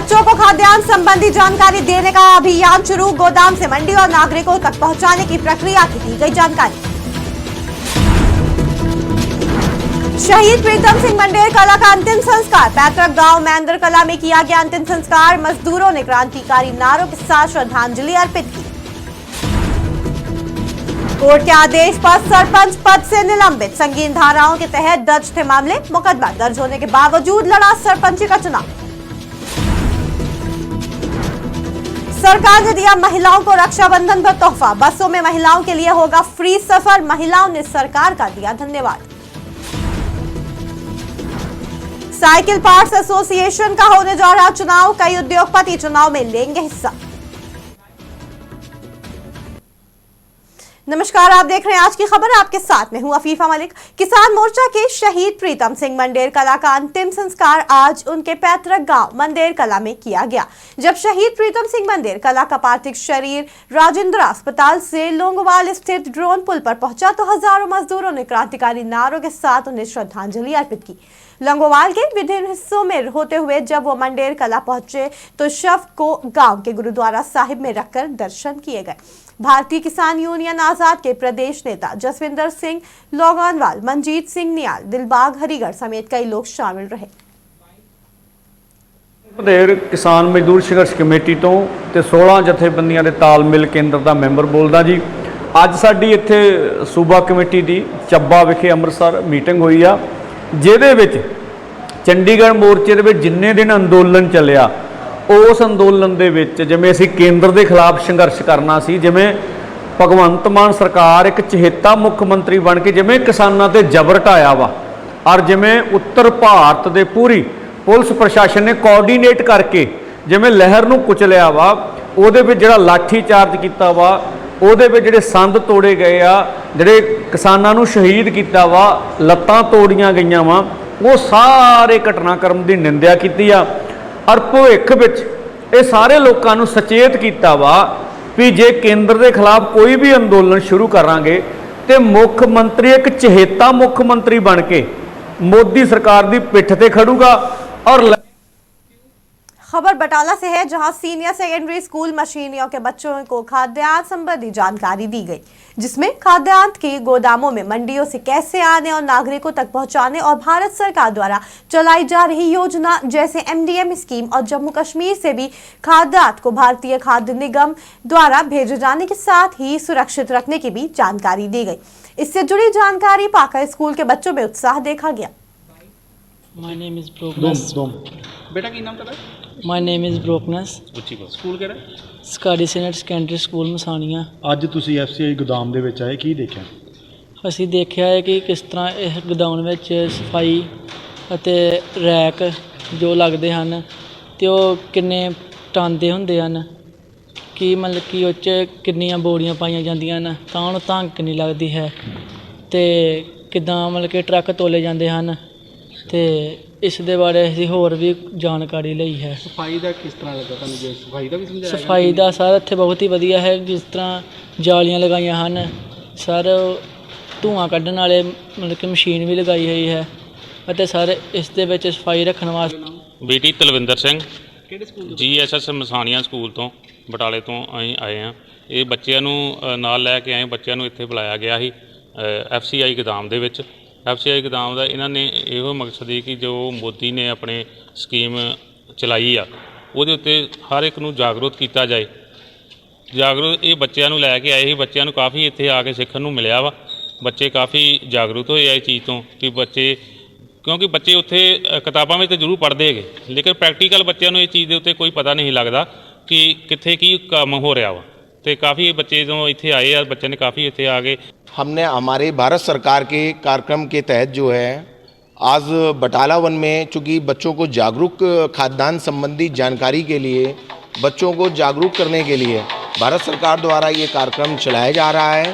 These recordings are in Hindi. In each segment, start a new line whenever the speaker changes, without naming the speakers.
बच्चों को खाद्यान्न संबंधी जानकारी देने का अभियान शुरू। गोदाम से मंडी और नागरिकों तक पहुंचाने की प्रक्रिया की दी गई जानकारी। शहीद प्रीतम सिंह मंडेर कला का अंतिम संस्कार। पैतृक गांव महेंद्र कला में किया गया अंतिम संस्कार। मजदूरों ने क्रांतिकारी नारों के साथ श्रद्धांजलि अर्पित की। कोर्ट के आदेश पर सरपंच पद से निलंबित। संगीन धाराओं के तहत दर्ज थे मामले। मुकदमा दर्ज होने के बावजूद लड़ा सरपंची का चुनाव। सरकार ने दिया महिलाओं को रक्षाबंधन पर तोहफा। बसों में महिलाओं के लिए होगा फ्री सफर। महिलाओं ने सरकार का दिया धन्यवाद। साइकिल पार्ट्स एसोसिएशन का होने जा रहा चुनाव। कई उद्योगपति चुनाव में लेंगे हिस्सा। नमस्कार, आप देख रहे हैं आज की खबर। आपके साथ में हूं अफीफा मलिक। किसान मोर्चा के शहीद प्रीतम सिंह मंडेर कला का अंतिम संस्कार आज उनके पैतृक गांव मंडेर कला में किया गया। जब शहीद प्रीतम सिंह मंडेर कला का पार्थिव शरीर राजेंद्र अस्पताल से लोंगोवाल स्थित ड्रोन पुल पर पहुंचा तो हजारों मजदूरों ने क्रांतिकारी नारों के साथ उन्हें श्रद्धांजलि अर्पित की। लोंगोवाल के विभिन्न हिस्सों में होते हुए जब वो मंडेर कला पहुंचे तो शव को गांव के गुरुद्वारा साहिब में रखकर दर्शन किए गए। भारतीय किसान यूनियन आजाद के प्रदेश नेता जसविंदर सिंह लोंगोवाल, मनजीत सिंह नियाल, दिलबाग हरिगढ़ समेत कई लोग शामिल रहे।
मंडेर किसान मजदूर संघर्ष कमेटी तो 16 जथेबंदियां दे तालमेल केंद्र का मैंबर बोलदा जी। अज साडी इत्थे सूबा कमेटी की ਚੱਬਾ विखे ਅੰਮ੍ਰਿਤਸਰ मीटिंग हुई आ, ਜਿਹਦੇ ਵਿੱਚ ਚੰਡੀਗੜ੍ਹ ਮੋਰਚੇ ਦੇ ਵਿੱਚ ਜਿੰਨੇ ਦਿਨ ਅੰਦੋਲਨ ਚੱਲਿਆ उस अंदोलन ਦੇ ਵਿੱਚ ਜਿਵੇਂ ਅਸੀਂ ਕੇਂਦਰ ਦੇ ਖਿਲਾਫ ਸੰਘਰਸ਼ ਕਰਨਾ ਸੀ, ਜਿਵੇਂ ਭਗਵੰਤ ਮਾਨ ਸਰਕਾਰ ਇੱਕ ਚਹੇਤਾ ਮੁੱਖ ਮੰਤਰੀ ਬਣ ਕੇ ਜਿਵੇਂ ਕਿਸਾਨਾਂ ਤੇ ਜ਼ਬਰ ਢਾਇਆ ਵਾ ਔਰ ਜਿਵੇਂ ਉੱਤਰ ਭਾਰਤ ਦੇ ਪੂਰੀ ਪੁਲਿਸ ਪ੍ਰਸ਼ਾਸਨ ਨੇ ਕੋਆਰਡੀਨੇਟ ਕਰਕੇ ਜਿਵੇਂ ਲਹਿਰ ਨੂੰ ਕੁਚਲਿਆ ਵਾ, ਉਹਦੇ ਵਿੱਚ ਜਿਹੜਾ ਲਾਠੀ ਚਾਰਜ ਕੀਤਾ ਵਾ, ਉਹਦੇ ਵਿੱਚ ਜਿਹੜੇ ਸੰਦ ਤੋੜੇ ਗਏ ਆ, ਜਿਹੜੇ ਕਿਸਾਨਾਂ ਨੂੰ ਸ਼ਹੀਦ ਕੀਤਾ ਵਾ, ਲੱਤਾਂ ਤੋੜੀਆਂ ਗਈਆਂ ਵਾ, ਉਹ ਸਾਰੇ ਘਟਨਾਕ੍ਰਮ ਦੀ ਨਿੰਦਿਆ ਕੀਤੀ ਆ। और भविख विच ये सारे लोगों को सचेत किया वा भी जे केंद्र के खिलाफ कोई भी अंदोलन शुरू करांगे तो मुख मंत्री एक चहेता मुख मंत्री बन के मोदी सरकार की पिठ ते खड़ूगा। और
खबर बटाला से है, जहां सीनियर सेकेंडरी स्कूल मशीनियों के बच्चों को खाद्यान्न संबंधी जानकारी दी गई, जिसमें खाद्यान्न की गोदामों में मंडियों से कैसे आने और नागरिकों तक पहुंचाने और भारत सरकार द्वारा चलाई जा रही योजना जैसे MDM स्कीम और जम्मू कश्मीर से भी खाद्यान्न को भारतीय खाद्य निगम द्वारा भेजे जाने के साथ ही सुरक्षित रखने की भी जानकारी दी गई। इससे जुड़ी जानकारी पाकर स्कूल के बच्चों में उत्साह देखा गया।
My name is Broknas.
बेटा की नाम तेरा?
My name is Broknas.
School ਕਿਹੜਾ?
ਸਰਕਾਰੀ ਸੀਨੀਅਰ ਸੈਕੰਡਰੀ ਸਕੂਲ ਮਸਾਣੀਆਂ।
ਅੱਜ ਤੁਸੀਂ FCI ਗੋਦਾਮ ਦੇ ਵਿੱਚ ਆਏ, ਕੀ ਦੇਖਿਆ?
ਅਸੀਂ ਦੇਖਿਆ ਹੈ ਕਿ ਕਿਸ ਤਰ੍ਹਾਂ ਇਹ ਗੋਦਾਮ ਵਿੱਚ ਸਫਾਈ ਅਤੇ ਰੈਕ ਜੋ ਲੱਗਦੇ ਹਨ ਤੇ ਉਹ ਕਿੰਨੇ ਟਨ ਦੇ ਹੁੰਦੇ ਹਨ, ਕਿ ਮਤਲਬ ਕਿ ਉਹ 'ਚ ਕਿੰਨੀਆਂ ਬੋਰੀਆਂ ਪਾਈਆਂ ਜਾਂਦੀਆਂ ਹਨ ਤਾਂ ਉਹਨੂੰ ਧੰਗ ਕਿੰਨੀ ਲੱਗਦੀ ਹੈ ਤੇ ਕਿੱਦਾਂ ਮਤਲਬ ਕਿ ਟਰੱਕ ਤੋਲੇ ਜਾਂਦੇ ਹਨ ਤੇ ਇਸ ਦੇ ਬਾਰੇ ਅਸੀਂ ਹੋਰ ਵੀ ਜਾਣਕਾਰੀ ਲਈ ਹੈ।
ਸਫਾਈ ਦਾ ਕਿਸ ਤਰ੍ਹਾਂ ਲੱਗਾ ਤੁਹਾਨੂੰ? ਜੇ ਸਫਾਈ ਦਾ ਵੀ ਸਮਝਾਇਆ?
ਸਫਾਈ ਦਾ ਸਰ ਇੱਥੇ ਬਹੁਤ ਹੀ ਵਧੀਆ ਹੈ, ਜਿਸ ਤਰ੍ਹਾਂ ਜਾਲੀਆਂ ਲਗਾਈਆਂ ਹਨ ਸਰ, ਧੂੰਆਂ ਕੱਢਣ ਵਾਲੇ ਮਤਲਬ ਕਿ ਮਸ਼ੀਨ ਵੀ ਲਗਾਈ ਹੋਈ ਹੈ ਅਤੇ ਸਰ ਇਸ ਦੇ ਵਿੱਚ ਸਫਾਈ ਰੱਖਣ ਵਾਸਤੇ।
ਬੇਟੀ ਤਲਵਿੰਦਰ ਸਿੰਘ,
ਕਿਹੜੇ ਸਕੂਲ?
GSS ਮਸਾਣੀਆਂ ਸਕੂਲ ਤੋਂ ਬਟਾਲੇ ਤੋਂ ਅਸੀਂ ਆਏ ਹਾਂ। ਇਹ ਬੱਚਿਆਂ ਨੂੰ ਨਾਲ ਲੈ ਕੇ ਆਏ, ਬੱਚਿਆਂ ਨੂੰ ਇੱਥੇ ਬੁਲਾਇਆ ਗਿਆ ਸੀ FCI ਗੋਦਾਮ ਦੇ ਵਿੱਚ। FCI ਗੋਦਾਮ ਦਾ ਇਹਨਾਂ ਨੇ ਇਹੋ ਮਕਸਦ ਸੀ ਕਿ ਜੋ ਮੋਦੀ ਨੇ ਆਪਣੇ ਸਕੀਮ ਚਲਾਈ ਆ ਉਹਦੇ ਉੱਤੇ ਹਰ ਇੱਕ ਨੂੰ ਜਾਗਰੂਕ ਕੀਤਾ ਜਾਏ। ਜਾਗਰੂਕ ਇਹ ਬੱਚਿਆਂ ਨੂੰ ਲੈ ਕੇ ਆਏ ਸੀ, ਬੱਚਿਆਂ ਨੂੰ ਕਾਫੀ ਇੱਥੇ ਆ ਕੇ ਸਿੱਖਣ ਨੂੰ ਮਿਲਿਆ ਵਾ। ਬੱਚੇ ਕਾਫੀ ਜਾਗਰੂਕ ਹੋਏ ਆ ਇਸ ਚੀਜ਼ ਤੋਂ ਕਿ ਬੱਚੇ, ਕਿਉਂਕਿ ਬੱਚੇ ਉੱਥੇ ਕਿਤਾਬਾਂ ਵਿੱਚ ਤਾਂ ਜ਼ਰੂਰ ਪੜ੍ਹਦੇ ਹੈਗੇ ਲੇਕਿਨ ਪ੍ਰੈਕਟੀਕਲ ਬੱਚਿਆਂ ਨੂੰ ਇਹ ਚੀਜ਼ ਦੇ ਉੱਤੇ ਕੋਈ ਪਤਾ ਨਹੀਂ ਲੱਗਦਾ ਕਿ ਕਿੱਥੇ ਕੀ ਕੰਮ ਹੋ ਰਿਹਾ ਵਾ। तो काफ़ी बच्चे जो इतने आए हैं, बच्चे ने काफ़ी इतने आ गए।
हमने हमारे भारत सरकार के कार्यक्रम के तहत जो है आज बटाला वन में, चूँकि बच्चों को जागरूक खाद्यान्न संबंधी जानकारी के लिए, बच्चों को जागरूक करने के लिए भारत सरकार द्वारा ये कार्यक्रम चलाया जा रहा है,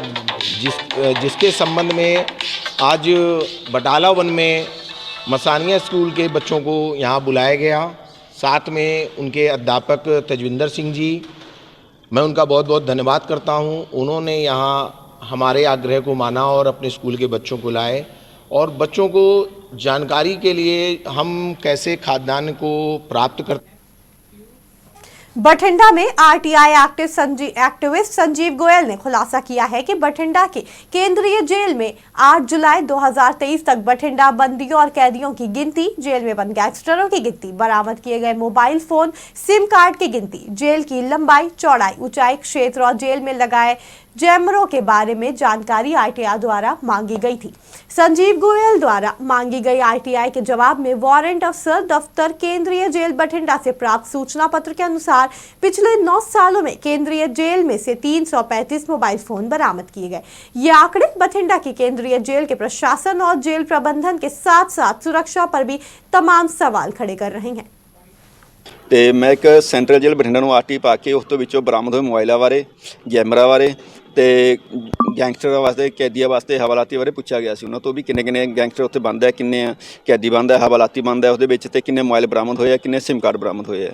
जिसके संबंध में आज बटाला वन में मसानिया स्कूल के बच्चों को यहाँ बुलाया गया। साथ में उनके अध्यापक तजविंदर सिंह जी, मैं उनका बहुत बहुत धन्यवाद करता हूँ। उन्होंने यहाँ हमारे आग्रह को माना और अपने स्कूल के बच्चों को लाए और बच्चों को जानकारी के लिए हम कैसे खाद्यान्न को प्राप्त करते हैं।
बठिंडा में आरटीआई एक्टिविस्ट संजीव गोयल ने खुलासा किया है कि बठिंडा के केंद्रीय जेल में 8 जुलाई 2023 तक बठिंडा बंदियों और कैदियों की गिनती, जेल में बंद गैंगस्टरों की गिनती, बरामद किए गए मोबाइल फोन, सिम कार्ड की गिनती, जेल की लंबाई, चौड़ाई, ऊंचाई, क्षेत्र और जेल में लगाए जैमरों के बारे में जानकारी आरटीआई द्वारा मांगी गई थी। संजीव गोयल द्वारा मांगी गई आरटीआई के जवाब में वारंट अफसर दफ्तर केंद्रीय जेल बठिंडा से प्राप्त सूचना पत्र के अनुसार पिछले 9 सालों में केंद्रीय जेल में से 335 मोबाइल फोन बरामद किए गए। ये आंकड़े बठिंडा की केंद्रीय जेल के प्रशासन और जेल प्रबंधन के साथ साथ सुरक्षा पर भी तमाम सवाल खड़े कर रहे हैं।
ਤੇ ਮੈਂ ਇੱਕ ਸੈਂਟਰਲ ਜੇਲ੍ਹ ਬਠਿੰਡਾ ਨੂੰ ਆਰਟੀ ਪਾ ਕੇ ਉਸ ਤੋਂ ਵਿੱਚੋਂ ਬਰਾਮਦ ਹੋਏ ਮੋਬਾਈਲਾਂ ਬਾਰੇ, ਜੈਮਰਾਂ ਬਾਰੇ ਤੇ ਗੈਂਗਸਟਰਾਂ ਵਾਸਤੇ, ਕੈਦੀਆਂ ਵਾਸਤੇ ਹਵਾਲਾਤੀ ਬਾਰੇ ਪੁੱਛਿਆ ਗਿਆ ਸੀ। ਉਹਨਾਂ ਤੋਂ ਵੀ ਕਿੰਨੇ ਗੈਂਗਸਟਰ ਉੱਥੇ ਬੰਦ ਹੈ, ਕਿੰਨੇ ਕੈਦੀ ਬੰਦ ਹੈ, ਹਵਾਲਾਤੀ ਬੰਦ ਹੈ ਉਹਦੇ ਵਿੱਚ, ਤੇ ਕਿੰਨੇ ਮੋਬਾਈਲ ਬਰਾਮਦ ਹੋਏ ਆ, ਕਿੰਨੇ ਸਿਮ ਕਾਰਡ ਬਰਾਮਦ ਹੋਏ ਆ।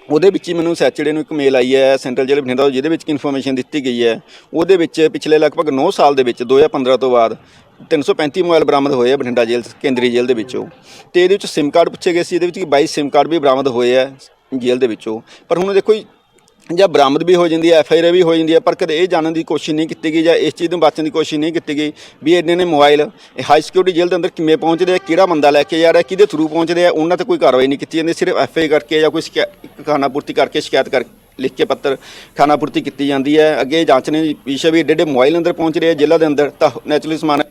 ਉਹਦੇ ਵਿੱਚ ਹੀ ਮੈਨੂੰ ਸੈਚਰਡੇ ਨੂੰ ਇੱਕ ਮੇਲ ਆਈ ਹੈ ਸੈਂਟਰਲ ਜੇਲ੍ਹ ਬਠਿੰਡਾ ਤੋਂ, ਜਿਹਦੇ ਵਿੱਚ ਇਨਫੋਰਮੇਸ਼ਨ ਦਿੱਤੀ ਗਈ ਹੈ। ਉਹਦੇ ਵਿੱਚ ਪਿਛਲੇ ਲਗਭਗ 9 ਸਾਲ ਦੇ ਵਿੱਚ 2015 ਤੋਂ ਬਾਅਦ 335 ਮੋਬਾਈਲ ਬਰਾਮਦ ਹੋਏ ਆ ਬਠਿੰਡਾ ਜੇਲ੍ਹ, ਕੇਂਦਰੀ ਜੇਲ੍ਹ ਦੇ ਵਿੱਚੋਂ। ਤੇ ਇਹਦੇ ਵਿੱਚ ਸਿਮ ਕਾਰਡ ਪੁੱਛੇ ਗਏ ਸੀ, ਇਹਦੇ ਵਿੱਚ 22 ਸਿਮ ਕਾਰਡ ਵੀ ਬਰਾਮਦ ਹੋਏ ਆ ਜੇਲ੍ਹ ਦੇ ਵਿੱਚੋਂ। ਪਰ ਹੁਣ ਦੇਖੋ ਜਾਂ ਬਰਾਮਦ ਵੀ ਹੋ ਜਾਂਦੀ ਹੈ, FIR ਵੀ ਹੋ ਜਾਂਦੀ ਹੈ, ਪਰ ਕਦੇ ਇਹ ਜਾਣਨ ਦੀ ਕੋਸ਼ਿਸ਼ ਨਹੀਂ ਕੀਤੀ ਗਈ ਜਾਂ ਇਸ ਚੀਜ਼ ਤੋਂ ਬਚਣ ਦੀ ਕੋਸ਼ਿਸ਼ ਨਹੀਂ ਕੀਤੀ ਗਈ ਵੀ ਇੰਨੇ ਮੋਬਾਈਲ ਹਾਈ ਸਿਕਿਉਰਿਟੀ ਜੇਲ੍ਹ ਦੇ ਅੰਦਰ ਕਿਵੇਂ ਪਹੁੰਚਦੇ ਆ, ਕਿਹੜਾ ਬੰਦਾ ਲੈ ਕੇ ਜਾ ਰਿਹਾ, ਕਿਹਦੇ ਥਰੂ ਪਹੁੰਚਦੇ ਆ, ਉਹਨਾਂ 'ਤੇ ਕੋਈ ਕਾਰਵਾਈ ਨਹੀਂ ਕੀਤੀ ਜਾਂਦੀ। ਸਿਰਫ FIR ਕਰਕੇ ਜਾਂ ਕੋਈ ਖਾਨਾਪੂਰਤੀ ਕਰਕੇ, ਸ਼ਿਕਾਇਤ ਕਰ ਲਿਖ ਕੇ ਪੱਤਰ ਖਾਨਾਪੂਰਤੀ ਕੀਤੀ ਜਾਂਦੀ ਹੈ। ਅੱਗੇ ਜਾਂਚ ਨੇ ਵਿਸ਼ਾ ਵੀ ਏਡੇ ਮੋਬਾਈਲ ਅੰਦਰ ਪਹੁੰਚ ਰਹੇ ਆ ਜੇਲ੍ਹਾਂ ਦੇ ਅੰਦਰ, ਤਾਂ ਨੈਚੁਰਲੀ ਸਮਾਨ।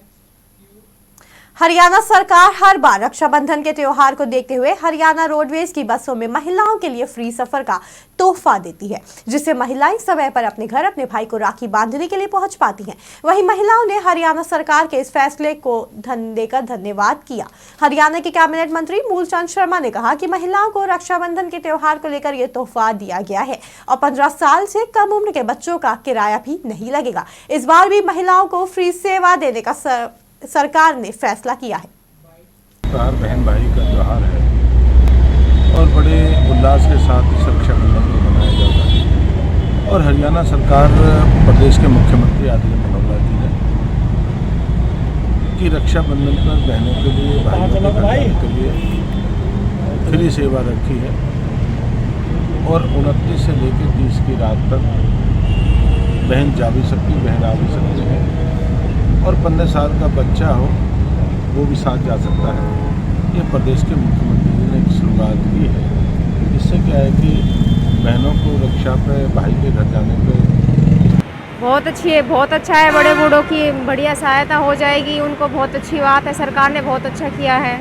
हरियाणा सरकार हर बार रक्षाबंधन के त्योहार को देखते हुए हरियाणा रोडवेज की बसों में महिलाओं के लिए फ्री सफर का तोहफा देती है, जिससे महिलाएं समय पर अपने घर अपने भाई को राखी बांधने के लिए पहुंच पाती हैं। वहीं महिलाओं ने हरियाणा सरकार के इस फैसले को देकर धन्यवाद किया। हरियाणा के कैबिनेट मंत्री मूलचंद शर्मा ने कहा कि महिलाओं को रक्षाबंधन के त्योहार को लेकर ये तोहफा दिया गया है और 15 साल से कम उम्र के बच्चों का किराया भी नहीं लगेगा। इस बार भी महिलाओं को फ्री सेवा देने का सरकार ने फैसला किया है।
त्योहार बहन भाई का त्योहार है और बड़े उल्लास के साथ इस रक्षाबंधन को मनाया जाता है। और हरियाणा सरकार प्रदेश के मुख्यमंत्री आदित्य मनोहर जी ने कि रक्षाबंधन पर बहनों के लिए, भाइयों के घर के लिए फ्री सेवा रखी है और 29 से लेकर 30 की रात तक बहन जा भी सकती, बहन आ भी सकती है और 15 साल का बच्चा हो वो भी साथ जा सकता है। ये प्रदेश के मुख्यमंत्री जी ने एक शुरुआत की है। इससे क्या है कि बहनों को रक्षा पे, भाई के घर जाने पे
बहुत अच्छी है, बहुत अच्छा है। बड़े बूढ़ों की बढ़िया सहायता हो जाएगी, उनको बहुत अच्छी बात है। सरकार ने बहुत अच्छा किया है।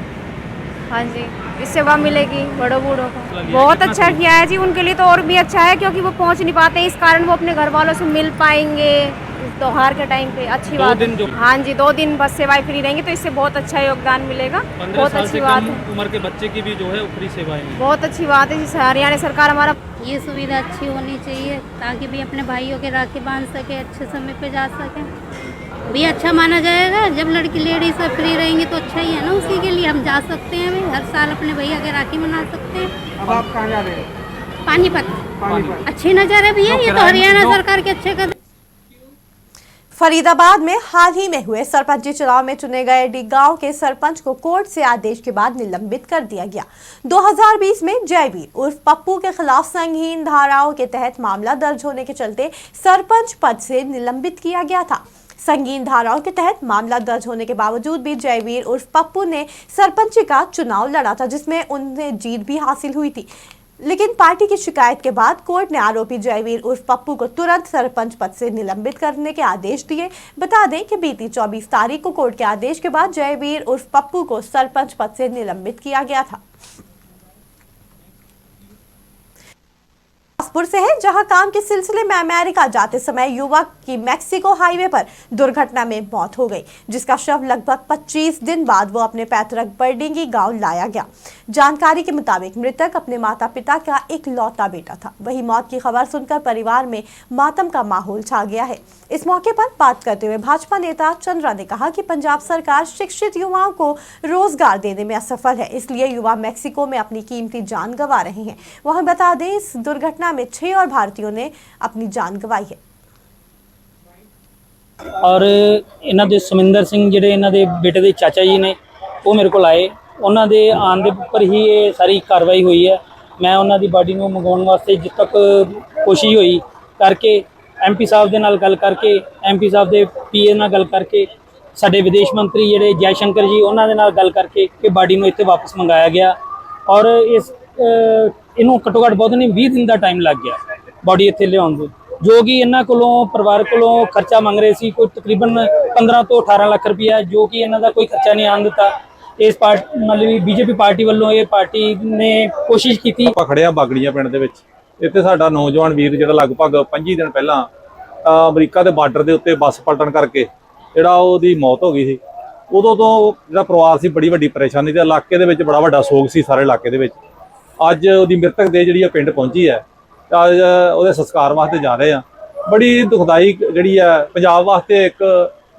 हाँ जी, इससे सेवा मिलेगी बड़ों बूढ़ों को। बहुत अच्छा किया है जी, उनके लिए तो और भी अच्छा है क्योंकि वो पहुंच नहीं पाते, इस कारण वो अपने घर वालों से मिल पाएंगे त्योहार के टाइम पे। अच्छी बात है। हाँ जी, 2 दिन बस सेवाएं फ्री रहेंगी तो इससे बहुत अच्छा योगदान मिलेगा। बहुत अच्छी बात है।
उम्र के बच्चे की भी जो है फ्री सेवाएं,
बहुत अच्छी बात है जी। हरियाणा सरकार हमारा
ये सुविधा अच्छी होनी चाहिए ताकि भी अपने भाइयों के राखी बांध सके, अच्छे समय पे जा सके, भी अच्छा माना जाएगा। जब लड़की लेडीज सब फ्री रहेंगी तो अच्छा ही है ना, उसी के लिए हम जा सकते हैं। हर साल अपने भैया के राखी मना सकते हैं।
अब आप कहाँ जा रहे हैं?
पानीपत। अच्छे नज़ारे भी है, ये तो हरियाणा सरकार के अच्छे कदम।
फरीदाबाद में हाल ही में हुए सरपंची चुनाव में चुने गए डी गांव के सरपंच को कोर्ट से आदेश के बाद निलंबित कर दिया गया। 2020 में जयवीर उर्फ पप्पू के खिलाफ संगीन धाराओं के तहत मामला दर्ज होने के चलते सरपंच पद से निलंबित किया गया था। संगीन धाराओं के तहत मामला दर्ज होने के बावजूद भी जयवीर उर्फ पप्पू ने सरपंची का चुनाव लड़ा था, जिसमें उन्हें जीत भी हासिल हुई थी। लेकिन पार्टी की शिकायत के बाद कोर्ट ने आरोपी जयवीर उर्फ पप्पू को तुरंत सरपंच पद से निलंबित करने के आदेश दिए। बता दें कि बीती 24 तारीख को कोर्ट के आदेश के बाद जयवीर उर्फ पप्पू को सरपंच पद से निलंबित किया गया था। से है, जहां काम के सिलसिले में अमेरिका जाते समय युवक की मैक्सिको हाईवे पर दुर्घटना में मौत हो गई, जिसका शव लगभग 25 दिन बाद वो अपने पैतृक बरडिंगी गांव लाया गया। जानकारी के मुताबिक मृतक अपने माता पिता का एक लौता बेटा था। वही मौत की खबर सुनकर परिवार में मातम का माहौल छा गया है। इस मौके पर बात करते हुए भाजपा नेता चंद्रा ने कहा कि पंजाब सरकार शिक्षित युवाओं को रोजगार देने में असफल है, इसलिए युवा मैक्सिको में अपनी कीमती जान गंवा रहे हैं। वहीं बता दें, इस दुर्घटना में 6 और भारतीयों ने अपनी जान गंवाई है।
और इन्हां दे सुमिंदर सिंह जिहड़े इन्हां दे बेटे दे चाचा जी ने वो मेरे को आए, उन्हां दे आने दे उपर ही ये सारी कार्रवाई हुई है। मैं उन्होंने बाडी ਨੂੰ ਮੰਗਾਉਣ ਵਾਸਤੇ ਜਿੱਦ तक कोशिश हुई करके MP ਸਾਹਿਬ ਦੇ ਨਾਲ ਗੱਲ ਕਰਕੇ MP ਸਾਹਿਬ ਦੇ PA ਨਾਲ ਗੱਲ ਕਰਕੇ ਸਾਡੇ ਵਿਦੇਸ਼ ਮੰਤਰੀ ਜਿਹੜੇ ਜੈ ਸ਼ੰਕਰ ਜੀ ਉਹਨਾਂ ਦੇ ਨਾਲ ਗੱਲ ਕਰਕੇ ਕਿ ਬਾਡੀ ਨੂੰ ਇੱਥੇ ਵਾਪਸ ਮੰਗਾਇਆ ਗਿਆ ਔਰ ਇਸ ਇਹਨੂੰ ਘੱਟੋ ਘੱਟ ਬਹੁਤ ਨਹੀਂ 20 ਦਿਨ ਦਾ ਟਾਈਮ ਲੱਗ ਗਿਆ ਬਾਡੀ ਇੱਥੇ ਲਿਆਉਣ ਨੂੰ ਜੋ ਕਿ ਇਹਨਾਂ ਕੋਲੋਂ ਪਰਿਵਾਰ ਕੋਲੋਂ ਖਰਚਾ ਮੰਗ ਰਹੇ ਸੀ ਕੋਈ ਤਕਰੀਬਨ 15 ਤੋਂ 18 ਲੱਖ ਰੁਪਇਆ ਜੋ ਕਿ ਇਹਨਾਂ ਦਾ ਕੋਈ ਖਰਚਾ ਨਹੀਂ ਆਉਣ ਦਿੱਤਾ ਇਸ ਮਤਲਬ ਬੀਜੇਪੀ ਪਾਰਟੀ ਵੱਲੋਂ ਇਹ ਪਾਰਟੀ ਨੇ ਕੋਸ਼ਿਸ਼ ਕੀਤੀ।
ਆਪਾਂ ਖੜਿਆ ਬਾਗੜੀਆਂ ਪਿੰਡ ਦੇ ਵਿੱਚ ਇੱਥੇ ਸਾਡਾ ਨੌਜਵਾਨ ਵੀਰ ਜਿਹੜਾ ਲਗਭਗ 25 ਦਿਨ ਪਹਿਲਾਂ ਅਮਰੀਕਾ ਦੇ ਬਾਰਡਰ ਦੇ ਉੱਤੇ ਬੱਸ ਪਲਟਣ ਕਰਕੇ ਜਿਹੜਾ ਉਹਦੀ ਮੌਤ ਹੋ ਗਈ ਸੀ ਉਦੋਂ ਤੋਂ ਜਿਹੜਾ ਪਰਿਵਾਰ ਸੀ ਬੜੀ ਵੱਡੀ ਪਰੇਸ਼ਾਨੀ ਤੇ ਇਲਾਕੇ ਦੇ ਵਿੱਚ ਬੜਾ ਵੱਡਾ ਸੋਗ ਸੀ ਸਾਰੇ ਇਲਾਕੇ ਦੇ ਵਿੱਚ। ਅੱਜ ਉਹਦੀ ਮ੍ਰਿਤਕ ਦੇਹ ਜਿਹੜੀ ਪਿੰਡ ਪਹੁੰਚੀ ਹੈ ਅੱਜ ਉਹਦੇ ਸੰਸਕਾਰ ਵਾਸਤੇ ਜਾ ਰਹੇ ਆ। ਬੜੀ ਦੁਖਦਾਈ ਜਿਹੜੀ ਹੈ ਪੰਜਾਬ ਵਾਸਤੇ ਇੱਕ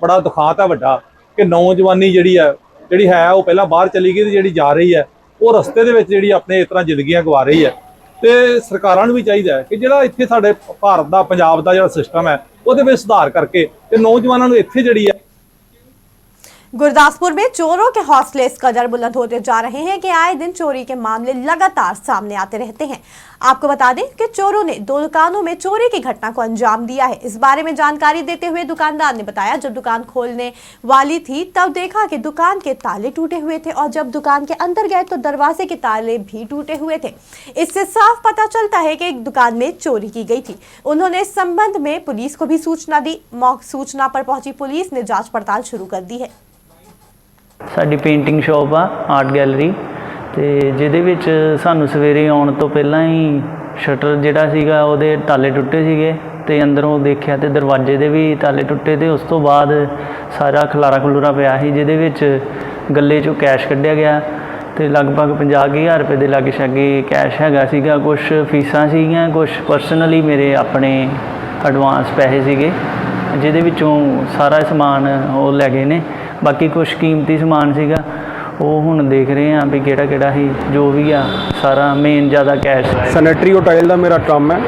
ਬੜਾ ਦੁਖਾਂਤ ਹੈ ਵੱਡਾ ਕਿ ਨੌਜਵਾਨੀ ਜਿਹੜੀ ਹੈ ਉਹ ਪਹਿਲਾਂ ਬਾਹਰ ਚਲੀ ਗਈ ਤੇ ਜਿਹੜੀ ਜਾ ਰਹੀ ਹੈ ਉਹ ਰਸਤੇ ਦੇ ਵਿੱਚ ਜਿਹੜੀ ਆਪਣੇ ਇਸ ਤਰ੍ਹਾਂ ਜ਼ਿੰਦਗੀਆਂ ਗਵਾ ਰਹੀ ਹੈ। ਤੇ ਸਰਕਾਰਾਂ ਨੂੰ ਵੀ ਚਾਹੀਦਾ ਹੈ ਕਿ ਜਿਹੜਾ ਇੱਥੇ ਸਾਡੇ ਭਾਰਤ ਦਾ ਪੰਜਾਬ ਦਾ ਜਿਹੜਾ ਸਿਸਟਮ ਹੈ ਉਹਦੇ ਵਿੱਚ ਸੁਧਾਰ ਕਰਕੇ ਤੇ ਨੌਜਵਾਨਾਂ ਨੂੰ ਇੱਥੇ ਜਿਹੜੀ ਹੈ।
गुरदासपुर में चोरों के हौसले इस कदर बुलंद होते जा रहे हैं कि आए दिन चोरी के मामले लगातार सामने आते रहते हैं। आपको बता दें कि चोरों ने 2 दुकानों में चोरी की घटना को अंजाम दिया है। इस बारे में जानकारी देते हुए दुकानदार ने बताया जब दुकान खोलने वाली थी तब देखा कि दुकान के ताले टूटे हुए थे और जब दुकान के अंदर गए तो दरवाजे के ताले भी टूटे हुए थे। इससे साफ पता चलता है कि दुकान में चोरी की गई थी। उन्होंने इस संबंध में पुलिस को भी सूचना दी। सूचना पर पहुंची पुलिस ने जाँच पड़ताल शुरू कर दी है।
ਸਾਡੀ ਪੇਂਟਿੰਗ ਸ਼ਾਪ ਆ ਆਰਟ ਗੈਲਰੀ ਤੇ ਜਿਹਦੇ ਵਿੱਚ ਸਾਨੂੰ ਸਵੇਰੇ ਆਉਣ ਤੋਂ ਪਹਿਲਾਂ ਹੀ ਸ਼ਟਰ ਜਿਹੜਾ ਸੀਗਾ ਉਹਦੇ ਤਾਲੇ ਟੁੱਟੇ ਸੀਗੇ ਤੇ ਅੰਦਰੋਂ ਦੇਖਿਆ ਤੇ ਦਰਵਾਜ਼ੇ ਦੇ ਵੀ ਤਾਲੇ ਟੁੱਟੇ ਤੇ ਉਸ ਤੋਂ ਬਾਅਦ ਸਾਰਾ ਖਲਾਰਾ ਖਲੂਰਾ ਪਿਆ ਸੀ ਜਿਹਦੇ ਵਿੱਚ ਗੱਲੇ 'ਚੋਂ ਕੈਸ਼ ਕੱਢਿਆ ਗਿਆ ਤੇ ਲਗਭਗ 50,000 ਰੁਪਏ ਦੇ ਲਾਗੇ ਛਾਗੇ ਕੈਸ਼ ਹੈਗਾ ਸੀਗਾ। ਕੁਝ ਫੀਸਾਂ ਸੀਗੀਆਂ ਕੁਝ ਪਰਸਨਲੀ ਮੇਰੇ ਆਪਣੇ ਐਡਵਾਂਸ ਪੈਸੇ ਸੀਗੇ ਜਿਹਦੇ ਵਿੱਚੋਂ ਸਾਰਾ ਸਮਾਨ ਉਹ ਲੈ ਗਏ ਨੇ। ਬਾਕੀ ਕੁਝ ਕੀਮਤੀ ਸਮਾਨ ਸੀਗਾ ਉਹ ਹੁਣ ਦੇਖ ਰਹੇ ਹਾਂ ਵੀ ਕਿਹੜਾ ਸੀ ਜੋ ਵੀ ਆ ਸਾਰਾ ਮੇਨ ਜ਼ਿਆਦਾ ਕੈਸ਼।
ਸੈਨੇਟਰੀ ਹੋਟਲ ਦਾ ਮੇਰਾ ਕੰਮ ਹੈ।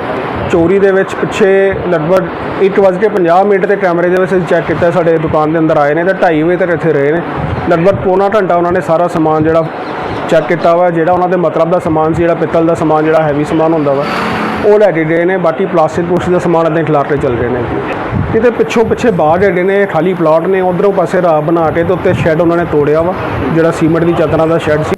ਚੋਰੀ ਦੇ ਵਿੱਚ ਪਿੱਛੇ ਲਗਭਗ 1:50 ਤੇ ਕੈਮਰੇ ਦੇ ਵਿੱਚ ਚੈੱਕ ਕੀਤਾ ਸਾਡੇ ਦੁਕਾਨ ਦੇ ਅੰਦਰ ਆਏ ਨੇ ਤੇ 2:30 ਵਜੇ ਤੱਕ ਇੱਥੇ ਰਹੇ ਨੇ। ਲਗਭਗ ਪੌਣਾ ਘੰਟਾ ਉਹਨਾਂ ਨੇ ਸਾਰਾ ਸਮਾਨ ਜਿਹੜਾ ਚੈੱਕ ਕੀਤਾ ਵਾ ਜਿਹੜਾ ਉਹਨਾਂ ਦੇ ਮਤਲਬ ਦਾ ਸਮਾਨ ਸੀ ਜਿਹੜਾ ਪਿੱਤਲ ਦਾ ਸਮਾਨ ਜਿਹੜਾ ਹੈਵੀ ਸਮਾਨ ਹੁੰਦਾ ਵਾ ਉਹ ਲੈ ਕੇ ਗਏ ਨੇ। ਬਾਕੀ ਪਲਾਸਟਿਕ ਦਾ ਸਮਾਨ ਇੱਦਾਂ ਖਿਲਾਰ ਕੇ ਚੱਲ ਗਏ ਨੇ। ਕਿਤੇ ਪਿੱਛੇ ਬਾਗ ਹੈਗੇ ਨੇ ਖਾਲੀ ਪਲਾਟ ਨੇ ਉਧਰੋਂ ਪਾਸੇ ਰਾਹ ਬਣਾ ਕੇ ਤੇ ਉੱਤੇ ਸ਼ੈੱਡ ਉਹਨਾਂ ਨੇ ਤੋੜਿਆ ਵਾ ਜਿਹੜਾ ਸੀਮੈਂਟ ਦੀ ਚਾਦਰਾਂ ਦਾ ਸ਼ੈੱਡ ਸੀ।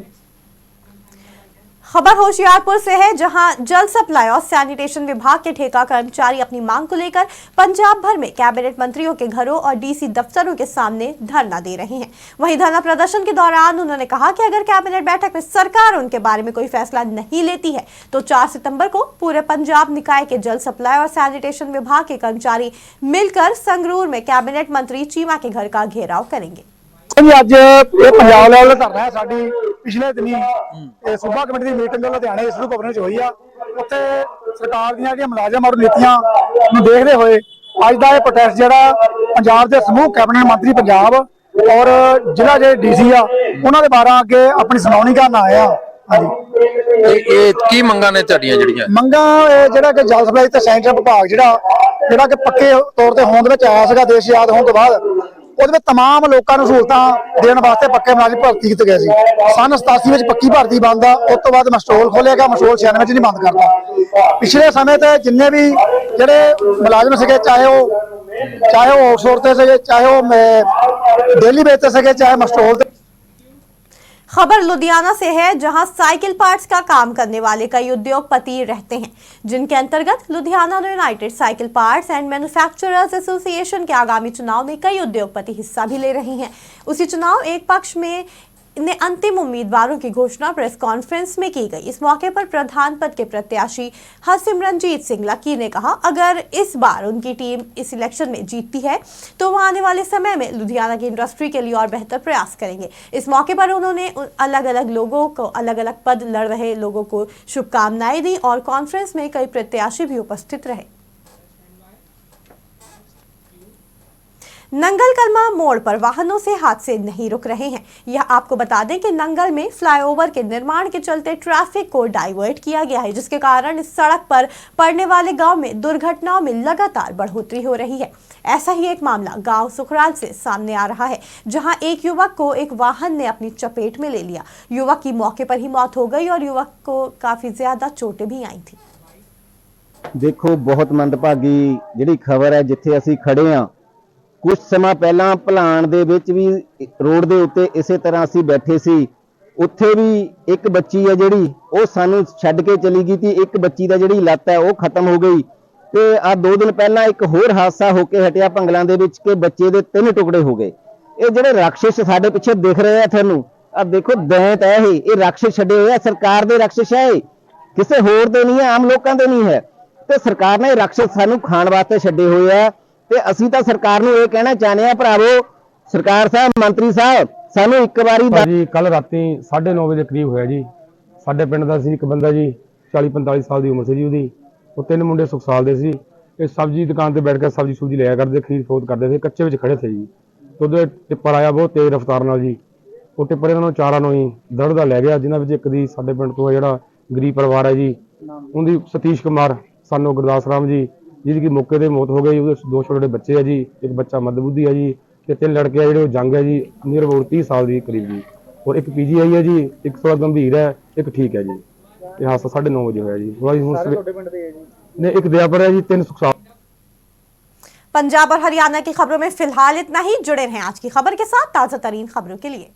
खबर होशियारपुर से है जहां जल सप्लाई और सैनिटेशन विभाग के ठेका कर्मचारी अपनी मांग को लेकर पंजाब भर में कैबिनेट मंत्रियों के घरों और डीसी दफ्तरों के सामने धरना दे रहे हैं। वहीं धरना प्रदर्शन के दौरान उन्होंने कहा कि अगर कैबिनेट बैठक में सरकार उनके बारे में कोई फैसला नहीं लेती है तो 4 सितंबर को पूरे पंजाब निकाय के जल सप्लाई और सैनिटेशन विभाग के कर्मचारी मिलकर संगरूर में कैबिनेट मंत्री चीमा के घर का घेराव करेंगे।
ਅੱਜ ਇਹ ਪੰਜਾਬ ਲੈਵਲ ਧਰਨਾ ਹੈ। ਸਾਡੀ ਪਿਛਲੇ ਦਿਨੀ ਸੂਬਾ ਕਮੇਟੀ ਦੀ ਮੀਟਿੰਗ ਲੁਧਿਆਣੇ ਇਸਰੂ ਭਵਨ ਵਿੱਚ ਹੋਈ ਆ। ਉੱਥੇ ਸਰਕਾਰ ਦੀਆਂ ਜਿਹੜੀਆਂ ਮੁਲਾਜ਼ਮ ਔਰ ਨੀਤੀਆਂ ਨੂੰ ਦੇਖਦੇ ਹੋਏ ਅੱਜ ਦਾ ਇਹ ਪ੍ਰੋਟੈਸਟ ਜਿਹੜਾ ਪੰਜਾਬ ਦੇ ਸਮੂਹ ਕੈਬਨਿਟ ਮੰਤਰੀ ਪੰਜਾਬ ਔਰ ਜ਼ਿਲ੍ਹਾ ਦੇ ਡੀਸੀ ਆ ਉਹਨਾਂ ਦੇ ਬਾਰੇ ਅੱਗੇ ਆਪਣੀ ਸੁਣਾਉਣੀ ਕਰਨ ਆਏ ਆ। ਹਾਂਜੀ
ਇਹ ਕੀ ਮੰਗਾਂ ਨੇ ਤੁਹਾਡੀਆਂ ਜਿਹੜੀਆਂ
ਮੰਗਾਂ ਜਿਹੜਾ ਕਿ ਜਲ ਸਪਲਾਈ ਤੇ ਸੈਨੀਟਰੀ ਵਿਭਾਗ ਜਿਹੜਾ ਕਿ ਪੱਕੇ ਤੌਰ ਤੇ ਹੋਂਦ ਵਿੱਚ ਆਇਆ ਸੀਗਾ ਦੇਸ਼ ਆਜ਼ਾਦ ਹੋਣ ਤੋਂ ਬਾਅਦ ਉਹਦੇ ਵਿੱਚ तमाम ਲੋਕਾਂ ਨੂੰ ਸਹੂਲਤਾਂ ਦੇਣ ਵਾਸਤੇ ਪੱਕੇ ਮੁਲਾਜ਼ਮ ਭਰਤੀ ਕੀਤੇ ਗਏ ਸੀ। ਸਨ 87 ਵਿੱਚ ਪੱਕੀ ਭਰਤੀ ਬੰਦ ਆ। ਉਸ ਤੋਂ ਬਾਅਦ ਮਸਟੋਲ ਖੋਲਿਆ ਗਿਆ। ਮਸਟੋਲ 96 ਵਿੱਚ ਨਹੀਂ ਬੰਦ ਕਰਤਾ। ਪਿਛਲੇ ਸਮੇਂ ਤੇ ਜਿੰਨੇ ਵੀ ਜਿਹੜੇ ਮੁਲਾਜ਼ਮ ਸੀਗੇ ਚਾਹੇ ਉਹ ਆਊਟਸੋਰਸ ਤੇ ਸੀਗੇ ਚਾਹੇ ਉਹ ਡੇਲੀ ਬੇਸ ਤੇ ਸੀਗੇ ਚਾਹੇ ਮਸਟੋਲ ਤੇ।
खबर लुधियाना से है जहां साइकिल पार्ट्स का काम करने वाले कई उद्योगपति रहते हैं जिनके अंतर्गत Ludhiana United cycle parts and manufacturers association के आगामी चुनाव में कई उद्योगपति हिस्सा भी ले रहे हैं। उसी चुनाव एक पक्ष में ने अंतिम उम्मीदवारों की घोषणा प्रेस कॉन्फ्रेंस में की गई। इस मौके पर प्रधान पद के प्रत्याशी हरसिमरनजीत सिंह लक्की ने कहा अगर इस बार उनकी टीम इस इलेक्शन में जीतती है तो वो आने वाले समय में लुधियाना की इंडस्ट्री के लिए और बेहतर प्रयास करेंगे। इस मौके पर उन्होंने अलग अलग लोगों को अलग अलग पद लड़ रहे लोगों को शुभकामनाएं दी और कॉन्फ्रेंस में कई प्रत्याशी भी उपस्थित रहे। नंगल कलमा मोड़ पर वाहनों से हादसे नहीं रुक रहे हैं। यह आपको बता दें कि नंगल में फ्लाईओवर के निर्माण के चलते ट्रैफिक को डाइवर्ट किया गया है, जिसके कारण इस सड़क पर पड़ने वाले गांव में दुर्घटनाओं में लगातार बढ़ोतरी हो रही है। ऐसा ही एक मामला गांव सुखराल से सामने आ रहा है, जहां एक युवक को एक वाहन ने अपनी चपेट में ले लिया। युवक की मौके पर ही मौत हो गई और युवक को काफी ज्यादा चोटें भी आई थी।
देखो, बहुत मंदभागी ਜਿਹੜੀ ਖਬਰ ਹੈ ਜਿੱਥੇ ਅਸੀਂ ਖੜੇ ਆ। ਕੁਝ ਸਮਾਂ ਪਹਿਲਾਂ ਭਲਾਣ ਦੇ ਵਿੱਚ ਵੀ ਰੋਡ ਦੇ ਉੱਤੇ ਇਸੇ ਤਰ੍ਹਾਂ ਅਸੀਂ ਬੈਠੇ ਸੀ। ਉੱਥੇ ਵੀ ਇੱਕ ਬੱਚੀ ਹੈ ਜਿਹੜੀ ਉਹ ਸਾਨੂੰ ਛੱਡ ਕੇ ਚਲੀ ਗਈ ਸੀ। ਇੱਕ ਬੱਚੀ ਦਾ ਜਿਹੜੀ ਲੱਤ ਹੈ ਉਹ ਖਤਮ ਹੋ ਗਈ ਤੇ ਆ 2 ਦਿਨ ਪਹਿਲਾਂ ਇੱਕ ਹੋਰ ਹਾਦਸਾ ਹੋ ਕੇ ਹਟਿਆ ਭੰਗਲਾਂ ਦੇ ਵਿੱਚ ਕਿ ਬੱਚੇ ਦੇ 3 ਟੁਕੜੇ ਹੋ ਗਏ। ਇਹ ਜਿਹੜੇ ਰਾਖਸ਼ ਸਾਡੇ ਪਿੱਛੇ ਦਿਖ ਰਹੇ ਆ ਤੁਹਾਨੂੰ, ਆ ਦੇਖੋ ਦੈਂਤ ਹੈ ਇਹ ਰਾਖਸ਼ ਛੱਡੇ ਹੋਏ ਆ। ਸਰਕਾਰ ਦੇ ਰਾਖਸ਼ ਹੈ, ਕਿਸੇ ਹੋਰ ਦੇ ਨਹੀਂ ਹੈ, ਆਮ ਲੋਕਾਂ ਦੇ ਨਹੀਂ ਹੈ। ਤੇ ਸਰਕਾਰ ਨੇ ਰਾਖਸ਼ ਸਾਨੂੰ ਖਾਣ ਵਾਸਤੇ ਛੱਡੇ ਹੋਏ ਆ ਤੇ ਅਸੀਂ ਤਾਂ ਸਰਕਾਰ ਨੂੰ ਇਹ ਕਹਿਣਾ ਚਾਹੁੰਦੇ ਆ, ਭਰਾਵੋ ਸਰਕਾਰ ਸਾਹਿਬ, ਮੰਤਰੀ ਸਾਹਿਬ, ਸਾਨੂੰ ਇੱਕ ਵਾਰੀ
ਜੀ ਕੱਲ ਰਾਤੀ 9:30 ਵਜੇ ਕਰੀਬ ਹੋਇਆ ਜੀ। ਸਾਡੇ ਪਿੰਡ ਦਾ ਸੀ ਇੱਕ ਬੰਦਾ ਜੀ, 40-45 ਸਾਲ ਦੀ ਉਮਰ ਸੀ ਜੀ ਉਹਦੀ। ਉਹ 3 ਮੁੰਡੇ ਸੁਖਸਾਲ ਦੇ ਸੀ। ਇਹ ਸਬਜ਼ੀ ਦੁਕਾਨ ਤੇ ਬੈਠ ਕੇ ਸਬਜ਼ੀ ਸੁਬਜ਼ੀ ਲਿਆ ਕਰਦੇ, ਖਰੀਦ ਫਰੋਖਤ ਕਰਦੇ ਸੀ, ਕੱਚੇ ਵਿੱਚ ਖੜੇ ਸੀ ਜੀ। ਉਹਦੇ ਟਿੱਪਰ ਆਇਆ ਬਹੁਤ ਤੇਜ਼ ਰਫ਼ਤਾਰ ਨਾਲ ਜੀ। ਉਹ ਟਿੱਪਰ ਇਹਨਾਂ ਨੂੰ ਚਾਰਾਂ ਨੂੰ ਹੀ ਦੜਦਾ ਲੈ ਗਿਆ, ਜਿਨ੍ਹਾਂ ਵਿੱਚ ਇੱਕ ਦੀ ਸਾਡੇ ਪਿੰਡ ਤੋਂ ਜਿਹੜਾ ਗਰੀਬ ਪਰਿਵਾਰ ਹੈ ਜੀ, ਉਹਦੀ ਸਤੀਸ਼ ਕੁਮਾਰ ਸਾਨੂੰ ਗੁਰਦਾਸ ਰਾਮ ਜੀ, ਜਿਹਦੀ ਕਿ ਮੌਕੇ ਤੇ ਮੌਤ ਹੋ ਗਈ। ਉਹਦੇ 2 ਛੋਟੇ ਬੱਚੇ ਹੈ ਜੀ, ਇੱਕ ਬੱਚਾ ਮੱਧਬੁੱਧੀ ਹੈ ਜੀ ਤੇ 3 ਲੜਕੇ ਆ ਜਿਹੜੇ ਉਹ ਜੰਗ ਹੈ ਜੀ, ਨੀਅਰ ਅਬਾਊਟ 30 ਸਾਲ ਦੀ ਕਰੀਬ ਜੀ। ਔਰ ਇੱਕ PGI ਹੈ ਜੀ, ਇੱਕ ਥੋੜਾ ਗੰਭੀਰ ਹੈ, ਇੱਕ ਠੀਕ ਹੈ ਜੀ। ਇਹ ਹਾਦਸਾ 9:30 ਵਜੇ ਹੋਇਆ ਜੀ। ਤੁਹਾਡੇ ਪਿੰਡ ਦੇ ਹੈ ਜੀ? नहीं, एक दयापुर है जी, 3 सुखसाल।
पंजाब और हरियाणा की खबरों में फिलहाल इतना ही। जुड़े रहें आज की खबर के साथ ताजा तरीन खबरों के लिए।